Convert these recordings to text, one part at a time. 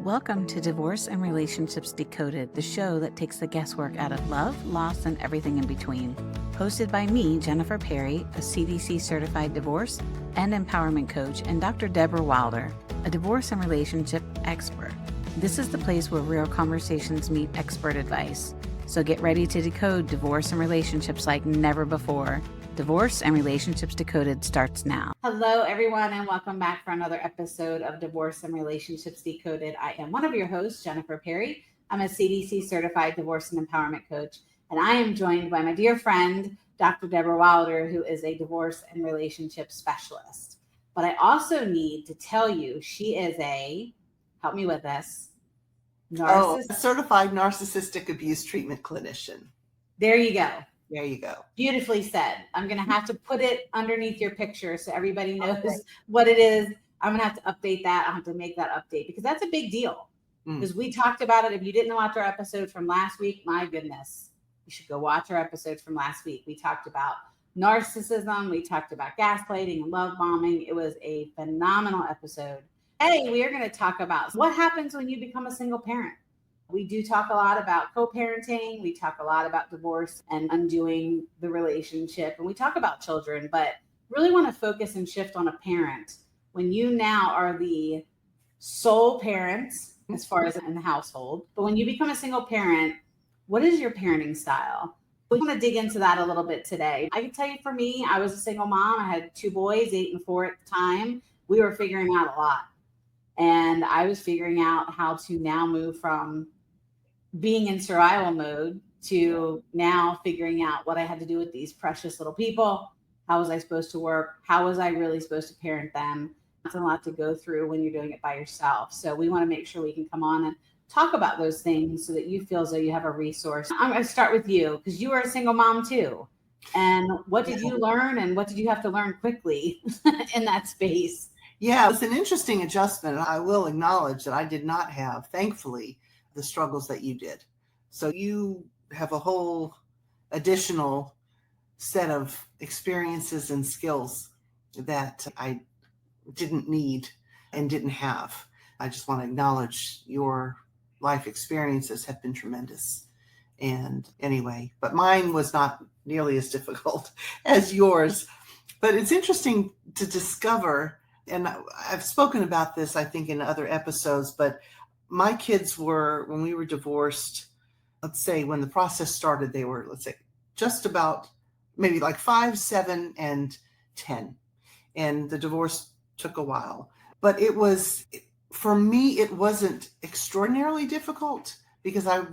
Welcome to Divorce and Relationships Decoded, the show that takes the guesswork out of love, loss, and everything in between. Hosted by me, Jennifer Perri, a CDC certified divorce and empowerment coach, and Dr. Deborah Wilder, a divorce and relationship expert. This is the place where real conversations meet expert advice. So get ready to decode divorce and relationships like never before. Divorce and Relationships Decoded starts now. Hello, everyone, and welcome back for another episode of Divorce and Relationships Decoded. I am one of your hosts, Jennifer Perri. I'm a CDC certified divorce and empowerment coach, and I am joined by my dear friend, Dr. Deborah Wilder, who is a divorce and relationship specialist. But I also need to tell you, she is help me with this, a certified narcissistic abuse treatment clinician. There you go. There you go. Beautifully said. I'm going to have to put it underneath your picture so everybody knows what it is. I'm going to have to update that. I'll have to make that update because that's a big deal. Because we talked about it. If you didn't watch our episode from last week, my goodness, you should go watch our episodes from last week. We talked about narcissism. We talked about gaslighting and love bombing. It was a phenomenal episode. Today, we are going to talk about what happens when you become a single parent. We do talk a lot about co-parenting. We talk a lot about divorce and undoing the relationship. And we talk about children, but really want to focus and shift on a parent. When you now are the sole parent, as far as in the household, but when you become a single parent, what is your parenting style? We want to dig into that a little bit today. I can tell you for me, I was a single mom. I had two boys, 8 and 4 at the time. We were figuring out a lot. And I was figuring out how to now move from being in survival mode to now figuring out what I had to do with these precious little people. How was I supposed to work? How was I really supposed to parent them? It's a lot to go through when you're doing it by yourself. So we want to make sure we can come on and talk about those things so that you feel as though you have a resource. I'm going to start with you because you were a single mom too. And what did you learn and what did you have to learn quickly in that space? Yeah, it's an interesting adjustment. I will acknowledge that I did not have, thankfully, the struggles that you did. So you have a whole additional set of experiences and skills that I didn't need and didn't have. I just want to acknowledge your life experiences have been tremendous. And anyway, but mine was not nearly as difficult as yours. But it's interesting to discover, and I've spoken about this, I think, in other episodes, but my kids were, when we were divorced, let's say when the process started, they were, let's say, just about maybe like 5, 7, and 10. And the divorce took a while. But it was, for me, it wasn't extraordinarily difficult because I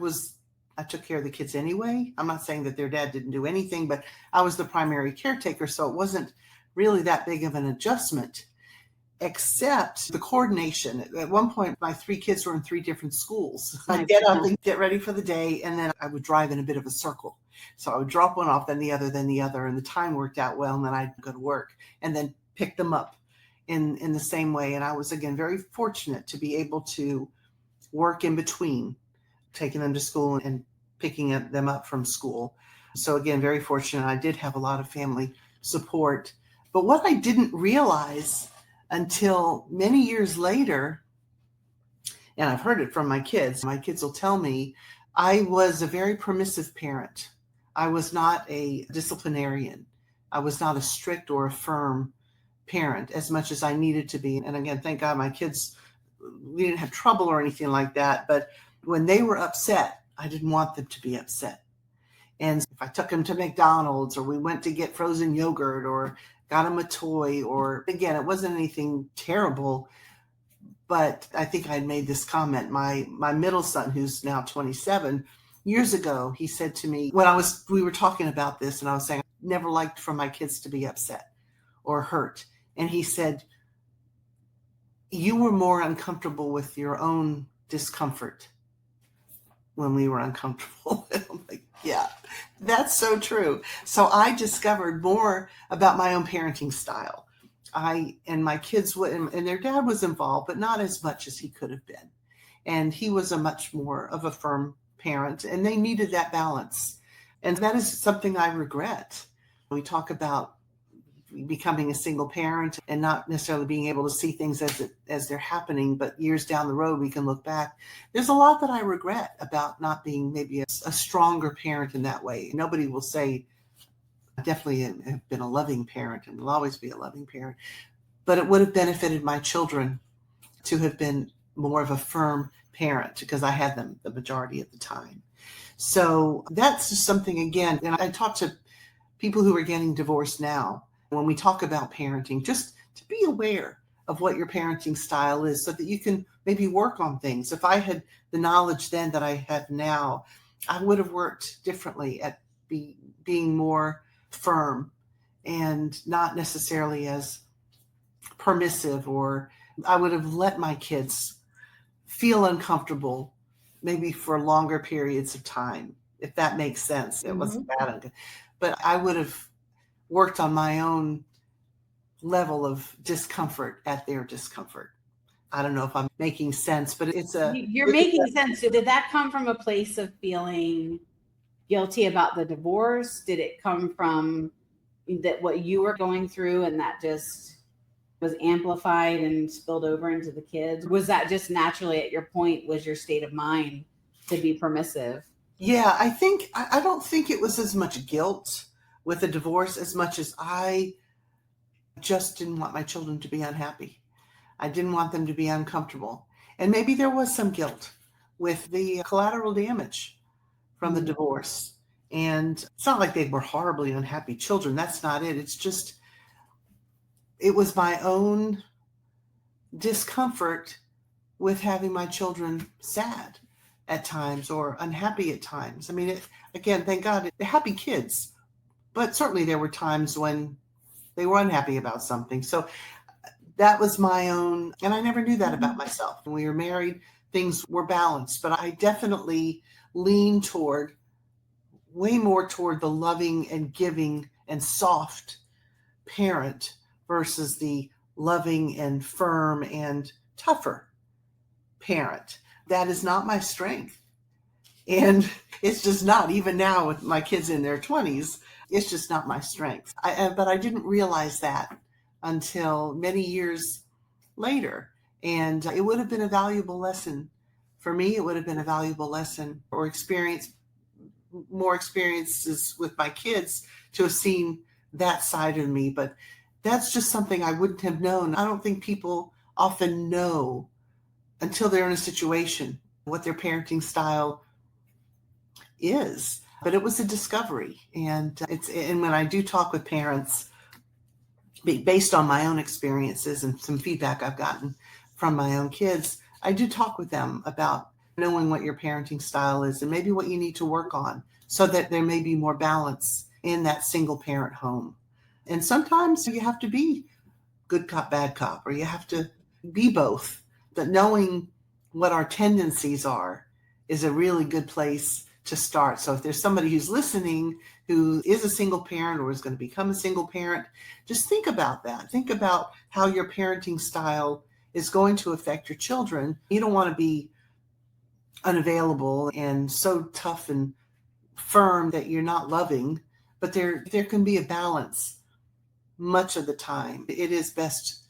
took care of the kids anyway. I'm not saying that their dad didn't do anything, but I was the primary caretaker. So it wasn't really that big of an adjustment. Except the coordination. At one point, my 3 kids were in 3 different schools. I'd get up and get ready for the day, and then I would drive in a bit of a circle. So I would drop one off, then the other, and the time worked out well, and then I'd go to work and then pick them up in the same way. And I was, again, very fortunate to be able to work in between, taking them to school and picking them up from school. So again, very fortunate. I did have a lot of family support. But what I didn't realize until many years later, and I've heard it from my kids will tell me, I was a very permissive parent. I was not a disciplinarian. I was not a strict or a firm parent as much as I needed to be. And again, thank God my kids, we didn't have trouble or anything like that. But when they were upset, I didn't want them to be upset. And if I took them to McDonald's or we went to get frozen yogurt or got him a toy, or again, it wasn't anything terrible, but I think I had made this comment. My middle son, who's now 27, years ago, he said to me, we were talking about this, and I was saying, I never liked for my kids to be upset or hurt. And he said, you were more uncomfortable with your own discomfort when we were uncomfortable. I'm like, yeah, that's so true. So I discovered more about my own parenting style. And my kids and their dad was involved, but not as much as he could have been. And he was a much more of a firm parent, and they needed that balance. And that is something I regret. We talk about becoming a single parent and not necessarily being able to see things as they're happening, but years down the road, we can look back. There's a lot that I regret about not being maybe a stronger parent in that way. Nobody will say, I definitely have been a loving parent and will always be a loving parent, but it would have benefited my children to have been more of a firm parent because I had them the majority of the time. So that's just something, again, and I talk to people who are getting divorced now, when we talk about parenting, just to be aware of what your parenting style is so that you can maybe work on things. If I had the knowledge then that I have now, I would have worked differently at being more firm and not necessarily as permissive, or I would have let my kids feel uncomfortable maybe for longer periods of time, if that makes sense. It wasn't bad, but I would have worked on my own level of discomfort at their discomfort. I don't know if I'm making sense, but you're making sense. Did that come from a place of feeling guilty about the divorce? Did it come from that what you were going through and that just was amplified and spilled over into the kids? Was that just naturally at your point, was your state of mind to be permissive? Yeah, I don't think it was as much guilt with the divorce as much as I just didn't want my children to be unhappy. I didn't want them to be uncomfortable. And maybe there was some guilt with the collateral damage from the divorce. And it's not like they were horribly unhappy children. That's not it. It's just, it was my own discomfort with having my children sad at times or unhappy at times. I mean, again, thank God, they're happy kids, but certainly there were times when they were unhappy about something. So that was my own, and I never knew that about myself. When we were married, things were balanced, but I definitely leaned way more toward the loving and giving and soft parent versus the loving and firm and tougher parent. That is not my strength. And it's just not, even now with my kids in their 20s, it's just not my strength. But I didn't realize that until many years later. And it would have been a valuable lesson for me. It would have been a valuable lesson or more experiences with my kids to have seen that side of me. But that's just something I wouldn't have known. I don't think people often know until they're in a situation what their parenting style is. But it was a discovery. And when I do talk with parents, based on my own experiences and some feedback I've gotten from my own kids, I do talk with them about knowing what your parenting style is and maybe what you need to work on so that there may be more balance in that single parent home. And sometimes you have to be good cop, bad cop, or you have to be both. But knowing what our tendencies are is a really good place to start. So if there's somebody who's listening who is a single parent or is going to become a single parent, just think about that. Think about how your parenting style is going to affect your children. You don't want to be unavailable and so tough and firm that you're not loving, but there can be a balance much of the time. It is best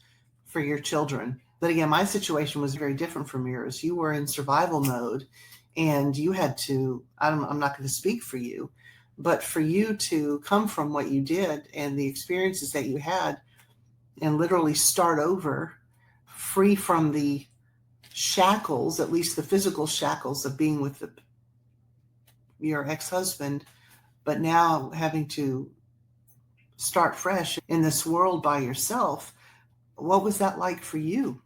for your children. But again, my situation was very different from yours. You were in survival mode and you had to, I'm not going to speak for you, but for you to come from what you did and the experiences that you had and literally start over free from the shackles, at least the physical shackles of being with your ex-husband, but now having to start fresh in this world by yourself. What was that like for you?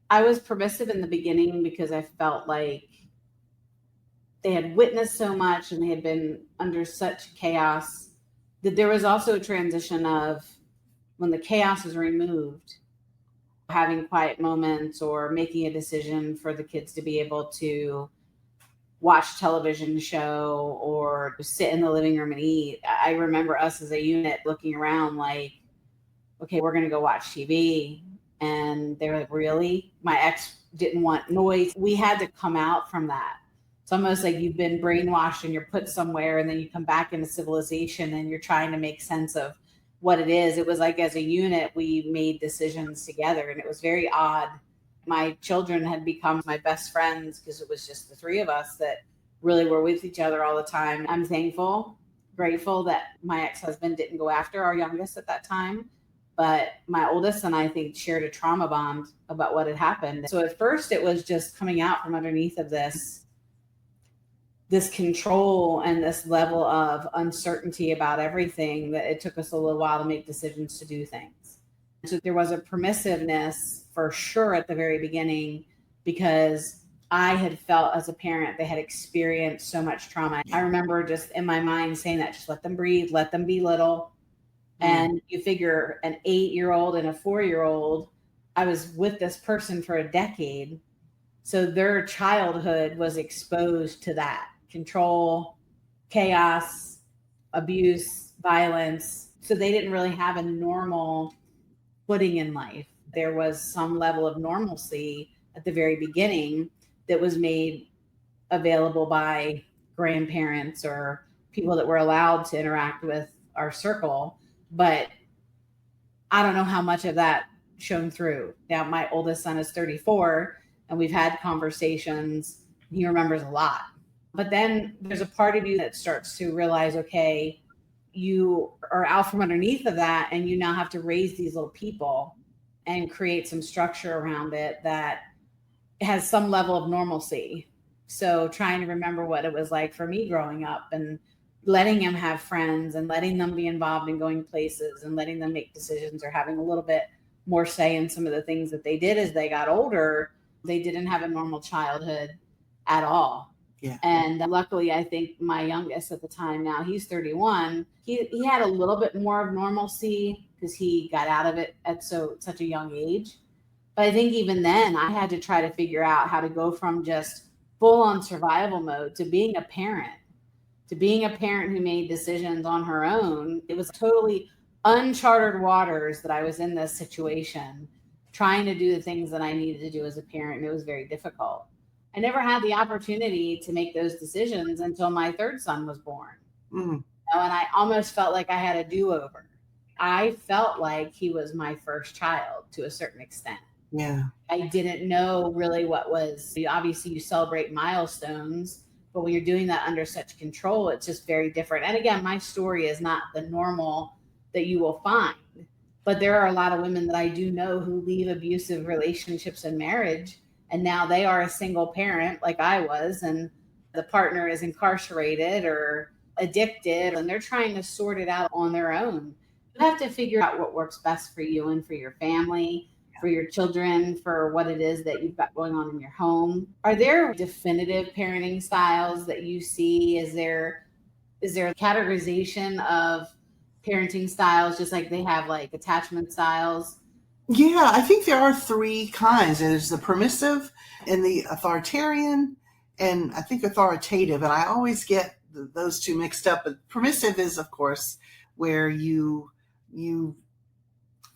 I was permissive in the beginning because I felt like they had witnessed so much and they had been under such chaos that there was also a transition of when the chaos was removed, having quiet moments or making a decision for the kids to be able to watch television show or sit in the living room and eat. I remember us as a unit looking around like, okay, we're going to go watch TV. And they were like, really? My ex didn't want noise. We had to come out from that. It's almost like you've been brainwashed and you're put somewhere and then you come back into civilization and you're trying to make sense of what it is. It was like as a unit, we made decisions together, and it was very odd. My children had become my best friends because it was just the three of us that really were with each other all the time. I'm thankful, grateful that my ex-husband didn't go after our youngest at that time. But my oldest and I think shared a trauma bond about what had happened. So at first it was just coming out from underneath of this control and this level of uncertainty about everything, that it took us a little while to make decisions to do things. So there was a permissiveness for sure at the very beginning, because I had felt as a parent, they had experienced so much trauma. I remember just in my mind saying that, just let them breathe, let them be little. And you figure an 8-year-old and a 4-year-old, I was with this person for a decade. So their childhood was exposed to that control, chaos, abuse, violence. So they didn't really have a normal footing in life. There was some level of normalcy at the very beginning that was made available by grandparents or people that were allowed to interact with our circle. But I don't know how much of that shone through. Now, my oldest son is 34, and we've had conversations. He remembers a lot. But then there's a part of you that starts to realize, okay, you are out from underneath of that, and you now have to raise these little people and create some structure around it that has some level of normalcy. So trying to remember what it was like for me growing up, and letting him have friends and letting them be involved in going places and letting them make decisions, or having a little bit more say in some of the things that they did as they got older. They didn't have a normal childhood at all. Yeah. And luckily, I think my youngest at the time, now he's 31, he had a little bit more of normalcy because he got out of it at such a young age. But I think even then I had to try to figure out how to go from just full on survival mode to being a parent who made decisions on her own. It was totally uncharted waters that I was in this situation, trying to do the things that I needed to do as a parent. And it was very difficult. I never had the opportunity to make those decisions until my third son was born. And I almost felt like I had a do-over. I felt like he was my first child to a certain extent. Yeah. I didn't know really what was, obviously you celebrate milestones, but when you're doing that under such control, it's just very different. And again, my story is not the normal that you will find, but there are a lot of women that I do know who leave abusive relationships and marriage, and now they are a single parent like I was, and the partner is incarcerated or addicted, and they're trying to sort it out on their own. You have to figure out what works best for you and for your family, for your children, for what it is that you've got going on in your home. Are there definitive parenting styles that you see? Is there a categorization of parenting styles, just like they have like attachment styles? Yeah, I think there are 3 kinds. There's the permissive and the authoritarian, and I think authoritative. And I always get those two mixed up. But permissive is, of course, where you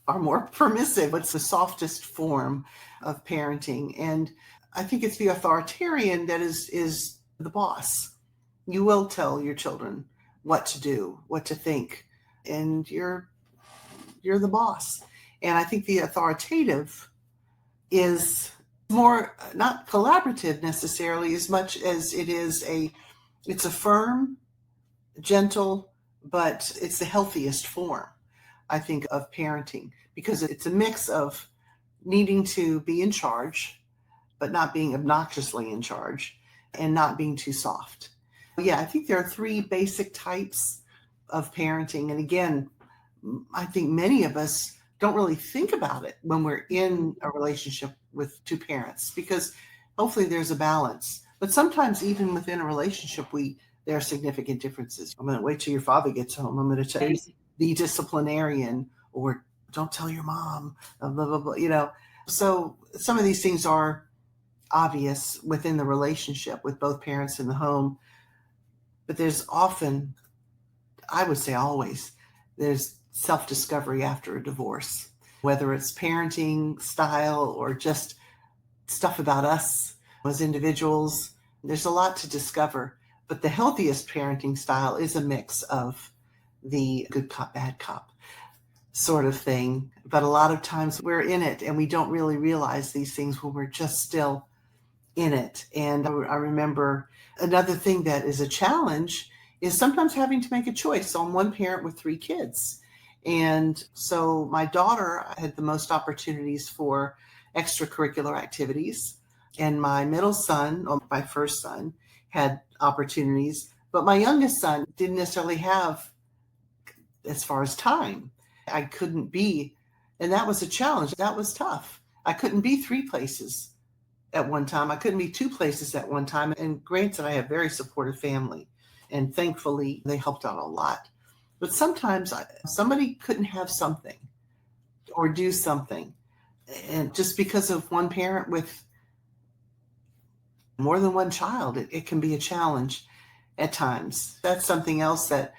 are more permissive. It's the softest form of parenting. And I think it's the authoritarian that is the boss. You will tell your children what to do, what to think, and you're the boss. And I think the authoritative is more not collaborative necessarily as much as it's a firm, gentle, but it's the healthiest form, I think, of parenting, because it's a mix of needing to be in charge, but not being obnoxiously in charge, and not being too soft. Yeah, I think there are 3 basic types of parenting. And again, I think many of us don't really think about it when we're in a relationship with 2 parents, because hopefully there's a balance. But sometimes even within a relationship, there are significant differences. I'm going to wait till your father gets home. I'm going to tell you, be disciplinarian, or don't tell your mom, blah, blah, blah, So some of these things are obvious within the relationship with both parents in the home. But there's often, I would say always, there's self-discovery after a divorce, whether it's parenting style or just stuff about us as individuals. There's a lot to discover, but the healthiest parenting style is a mix of the good cop, bad cop. sort of thing. But a lot of times we're in it and we don't really realize these things when we're just still in it. And I remember another thing that is a challenge is sometimes having to make a choice. So I'm one parent with 3 kids. And so my daughter had the most opportunities for extracurricular activities. And my middle son, or my first son, had opportunities. But my youngest son didn't necessarily have as far as time. I couldn't be, and that was a challenge. That was tough. I couldn't be 3 places at one time. I couldn't be 2 places at one time. And granted, I have a very supportive family, and thankfully they helped out a lot. But sometimes somebody couldn't have something or do something. And just because of one parent with more than one child, it can be a challenge at times. That's something else that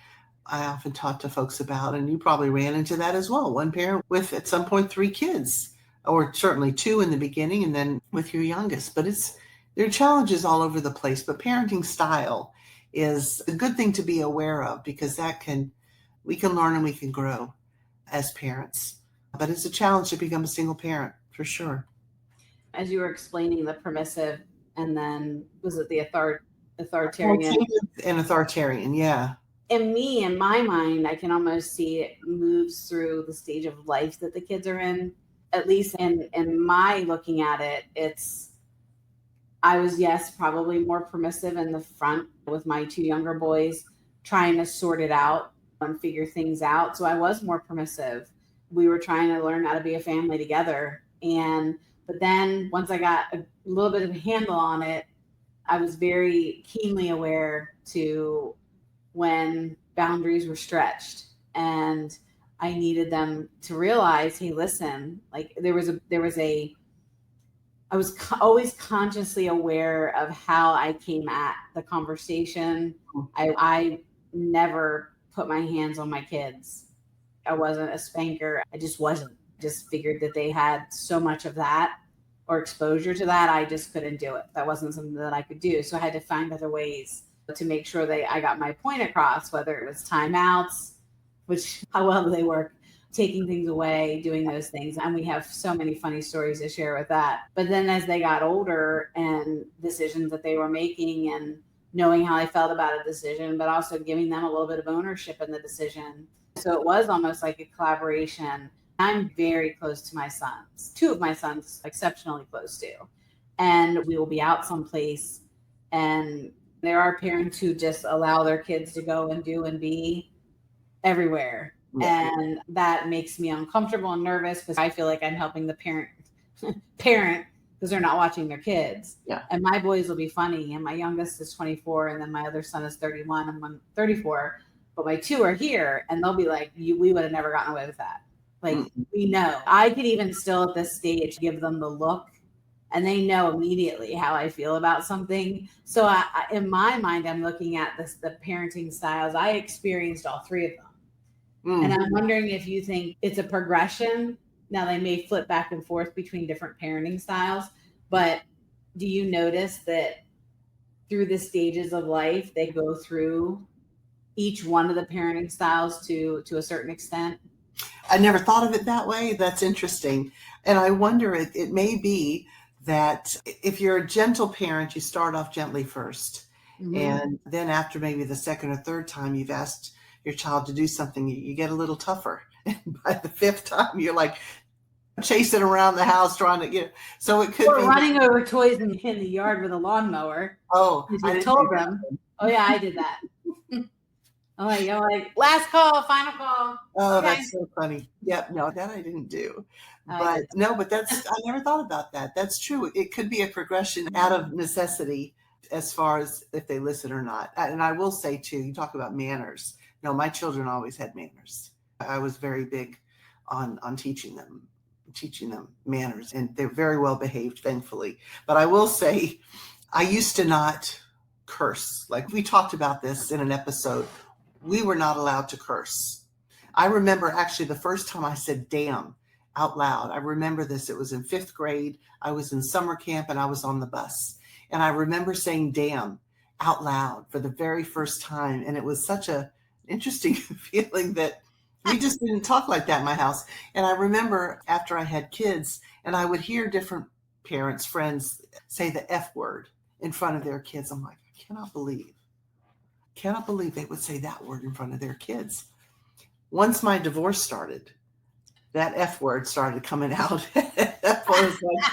I often talk to folks about, and you probably ran into that as well. One parent with, at some point, 3 kids, or certainly 2 in the beginning, and then with your youngest. But there are challenges all over the place. But parenting style is a good thing to be aware of, because we can learn and we can grow as parents. But it's a challenge to become a single parent, for sure. As you were explaining the permissive, and then was it the authoritarian? And authoritarian, yeah. In my mind, I can almost see it moves through the stage of life that the kids are in. At least in my looking at it, I was, yes, probably more permissive in the front with my 2 younger boys, trying to sort it out and figure things out. So I was more permissive. We were trying to learn how to be a family together. But then once I got a little bit of a handle on it, I was very keenly aware to when boundaries were stretched, and I needed them to realize, hey, listen, like I was always consciously aware of how I came at the conversation. I never put my hands on my kids. I wasn't a spanker. I just wasn't. Just figured that they had so much of that or exposure to that, I just couldn't do it. That wasn't something that I could do. So I had to find other ways to make sure that I got my point across, whether it was timeouts, which how well do they work, taking things away, doing those things. And we have so many funny stories to share with that. But then as they got older and decisions that they were making and knowing how I felt about a decision, but also giving them a little bit of ownership in the decision. So it was almost like a collaboration. I'm very close to my sons, 2 of my sons, exceptionally close to, and we will be out someplace. And there are parents who just allow their kids to go and do and be everywhere. Yeah. And that makes me uncomfortable and nervous because I feel like I'm helping the parent because they're not watching their kids. Yeah. And my boys will be funny. And my youngest is 24, and then my other son is 31, and I'm 34. But my 2 are here, and they'll be like, we would have never gotten away with that. Like, we know. I could even still at this stage give them the look, and they know immediately how I feel about something. So I, in my mind, I'm looking at the parenting styles. I experienced all 3 of them. And I'm wondering if you think it's a progression. Now, they may flip back and forth between different parenting styles, but do you notice that through the stages of life, they go through each one of the parenting styles to a certain extent? I never thought of it that way. That's interesting. And I wonder, it may be that if you're a gentle parent, you start off gently first. Mm-hmm. And then after maybe the 2nd or 3rd time you've asked your child to do something, you get a little tougher. And by the 5th time, you're like chasing around the house trying to get. So it could be running over toys in the yard with a lawnmower. Oh, I told them. Oh yeah, I did that. like last call, final call. Oh, okay. That's so funny. Yep. No, that I didn't do. But I never thought about that. That's true. It could be a progression out of necessity as far as if they listen or not. And I will say too, you talk about manners. No, my children always had manners. I was very big on teaching them manners, and they're very well behaved, thankfully. But I will say, I used to not curse. Like we talked about this in an episode. We were not allowed to curse. I remember actually the first time I said damn out loud. I remember this. It was in 5th grade. I was in summer camp and I was on the bus. And I remember saying damn out loud for the very first time. And it was such an interesting feeling that We just didn't talk like that in my house. And I remember after I had kids, and I would hear different parents, friends say the F word in front of their kids. I'm like, I cannot believe they would say that word in front of their kids. Once my divorce started, that F word started coming out. That was like,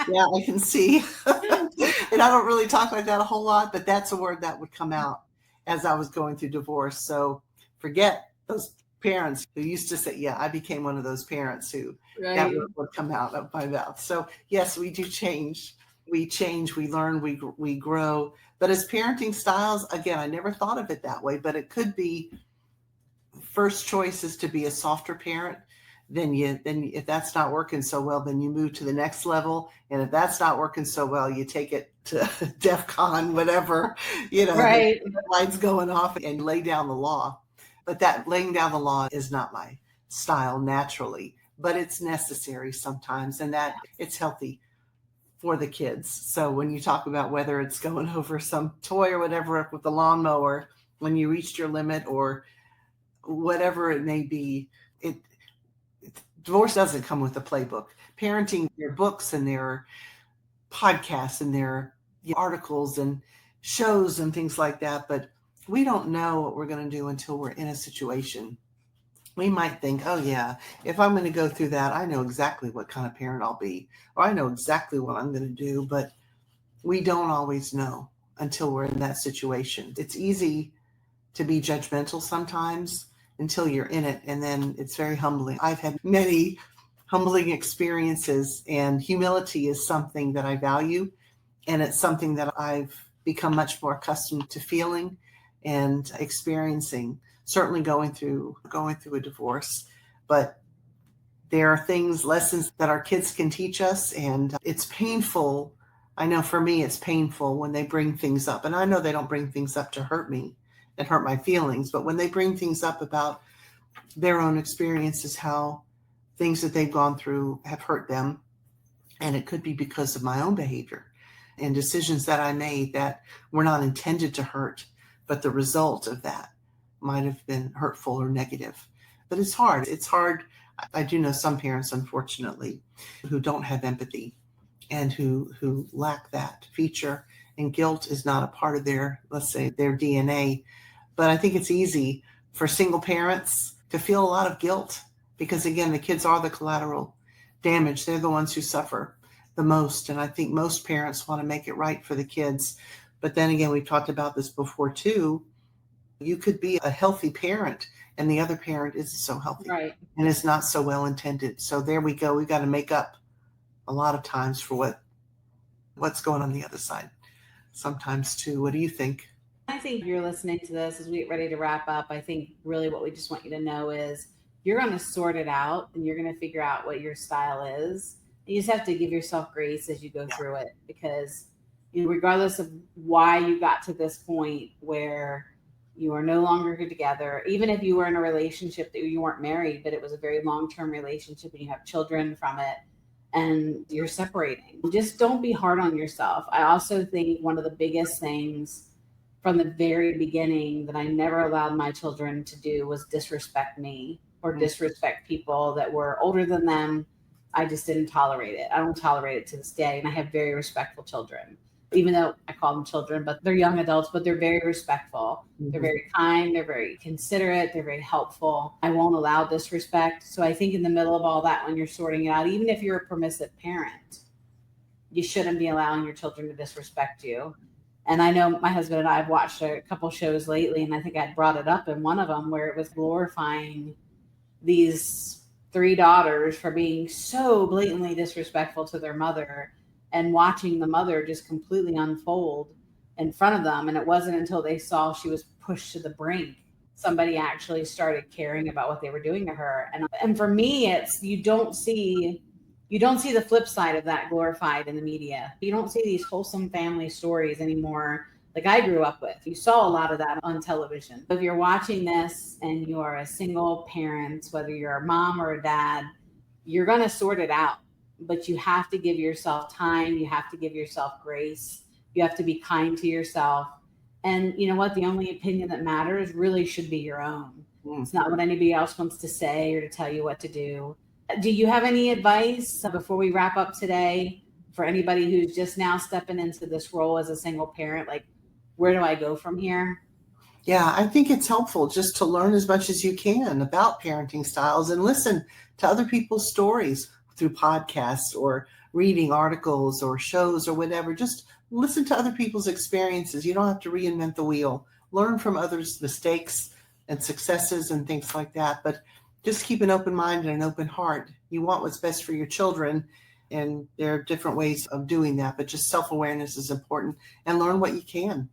yeah, I can see. And I don't really talk like that a whole lot, but that's a word that would come out as I was going through divorce. So forget those parents who used to say, yeah, I became one of those parents who that word would come out of my mouth. So yes, we do change. We change, we learn, we grow. But as parenting styles, again, I never thought of it that way, but it could be first choice is to be a softer parent. Then if that's not working so well, then you move to the next level. And if that's not working so well, you take it to DEFCON, whatever, Right. the lights going off and lay down the law. But that laying down the law is not my style naturally, but it's necessary sometimes, and that it's healthy for the kids. So when you talk about whether it's going over some toy or whatever with the lawnmower, when you reached your limit or whatever it may be, divorce doesn't come with a playbook. Parenting, there are books and there are podcasts and there are articles and shows and things like that, but we don't know what we're going to do until we're in a situation. We might think, oh yeah, if I'm going to go through that, I know exactly what kind of parent I'll be, or I know exactly what I'm going to do, but we don't always know until we're in that situation. It's easy to be judgmental sometimes until you're in it, and then it's very humbling. I've had many humbling experiences, and humility is something that I value, and it's something that I've become much more accustomed to feeling and experiencing, certainly going through a divorce. But there are lessons that our kids can teach us, and it's painful. I know for me, it's painful when they bring things up, and I know they don't bring things up to hurt me and hurt my feelings, but when they bring things up about their own experiences, how things that they've gone through have hurt them, and it could be because of my own behavior and decisions that I made that were not intended to hurt, but the result of that might have been hurtful or negative. But it's hard. I do know some parents, unfortunately, who don't have empathy and who lack that feature, and guilt is not a part of their, let's say, their DNA. But I think it's easy for single parents to feel a lot of guilt because, again, the kids are the collateral damage. They're the ones who suffer the most. And I think most parents want to make it right for the kids. But then again, we've talked about this before too. You could be a healthy parent and the other parent isn't so healthy, Right. And is not so well intended. So there we go. We've got to make up a lot of times for what's going on the other side. Sometimes too. What do you think? I think you're listening to this as we get ready to wrap up. I think really what we just want you to know is you're going to sort it out and you're going to figure out what your style is. You just have to give yourself grace as you go through it, because regardless of why you got to this point where you are no longer together, even if you were in a relationship that you weren't married, but it was a very long-term relationship and you have children from it and you're separating, just don't be hard on yourself. I also think one of the biggest things from the very beginning that I never allowed my children to do was disrespect me or disrespect people that were older than them. I just didn't tolerate it. I don't tolerate it to this day. And I have very respectful children, even though I call them children, but they're young adults, but they're very respectful. Mm-hmm. They're very kind. They're very considerate. They're very helpful. I won't allow disrespect. So I think in the middle of all that, when you're sorting it out, even if you're a permissive parent, you shouldn't be allowing your children to disrespect you. And I know my husband and I have watched a couple shows lately, and I think I brought it up in one of them where it was glorifying these 3 daughters for being so blatantly disrespectful to their mother, and watching the mother just completely unfold in front of them. And it wasn't until they saw she was pushed to the brink, somebody actually started caring about what they were doing to her. And for me, it's you don't see the flip side of that glorified in the media. You don't see these wholesome family stories anymore like I grew up with. You saw a lot of that on television. If you're watching this and you are a single parent, whether you're a mom or a dad, you're going to sort it out. But you have to give yourself time. You have to give yourself grace. You have to be kind to yourself. And you know what? The only opinion that matters really should be your own. It's not what anybody else wants to say or to tell you what to do. Do you have any advice before we wrap up today for anybody who's just now stepping into this role as a single parent? Like, where do I go from here? Yeah, I think it's helpful just to learn as much as you can about parenting styles and listen to other people's stories through podcasts or reading articles or shows or whatever. Just listen to other people's experiences. You don't have to reinvent the wheel. Learn from others' mistakes and successes and things like that. But just keep an open mind and an open heart. You want what's best for your children, and there are different ways of doing that. But just self-awareness is important, and learn what you can.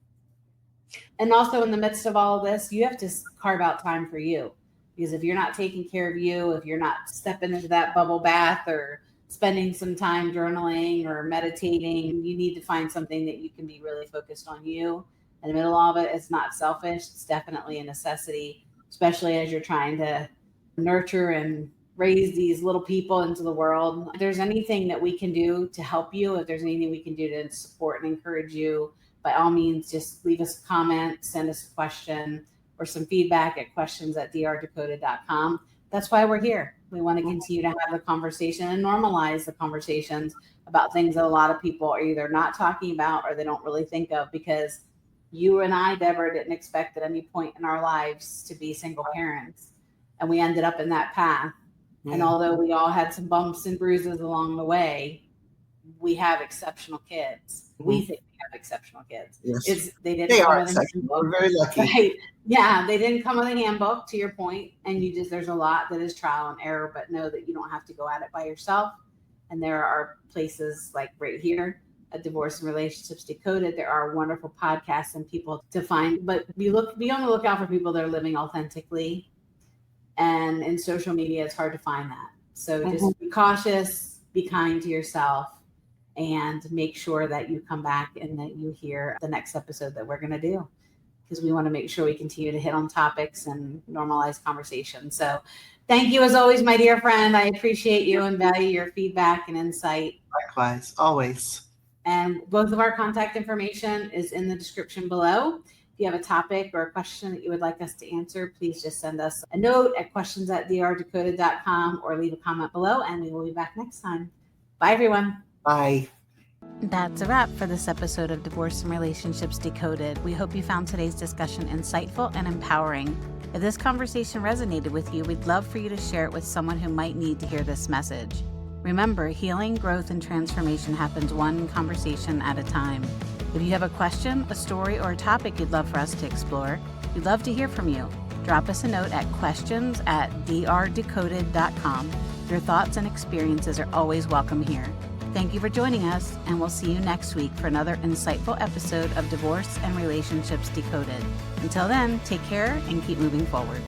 And also in the midst of all of this, you have to carve out time for you. Because if you're not taking care of you, if you're not stepping into that bubble bath or spending some time journaling or meditating, you need to find something that you can be really focused on you. In the middle of it, it's not selfish. It's definitely a necessity, especially as you're trying to nurture and raise these little people into the world. If there's anything that we can do to help you, if there's anything we can do to support and encourage you, by all means, just leave us a comment, send us a question or some feedback at questions@drdecoded.com. That's why we're here. We want to continue to have the conversation and normalize the conversations about things that a lot of people are either not talking about or they don't really think of, because you and I, Deborah, didn't expect at any point in our lives to be single parents. And we ended up in that path. Yeah. And although we all had some bumps and bruises along the way, we have exceptional kids. We think we have exceptional kids. Yes. They are exceptional. We're very lucky. Right? Yeah, they didn't come with a handbook, to your point. And there's a lot that is trial and error, but know that you don't have to go at it by yourself. And there are places like right here at Divorce and Relationships Decoded. There are wonderful podcasts and people to find, but be on the lookout for people that are living authentically. And in social media, it's hard to find that. So just be cautious, be kind to yourself, and make sure that you come back and that you hear the next episode that we're going to do, because we want to make sure we continue to hit on topics and normalize conversation. So thank you as always, my dear friend. I appreciate you and value your feedback and insight. Likewise, always. And both of our contact information is in the description below. If you have a topic or a question that you would like us to answer, please just send us a note at questions@drdecoded.com or leave a comment below, and we will be back next time. Bye, everyone. Bye. That's a wrap for this episode of Divorce and Relationships Decoded. We hope you found today's discussion insightful and empowering. If this conversation resonated with you, we'd love for you to share it with someone who might need to hear this message. Remember, healing, growth, and transformation happens one conversation at a time. If you have a question, a story, or a topic you'd love for us to explore, we'd love to hear from you. Drop us a note at questions@drdecoded.com. Your thoughts and experiences are always welcome here. Thank you for joining us, and we'll see you next week for another insightful episode of Divorce and Relationships Decoded. Until then, take care and keep moving forward.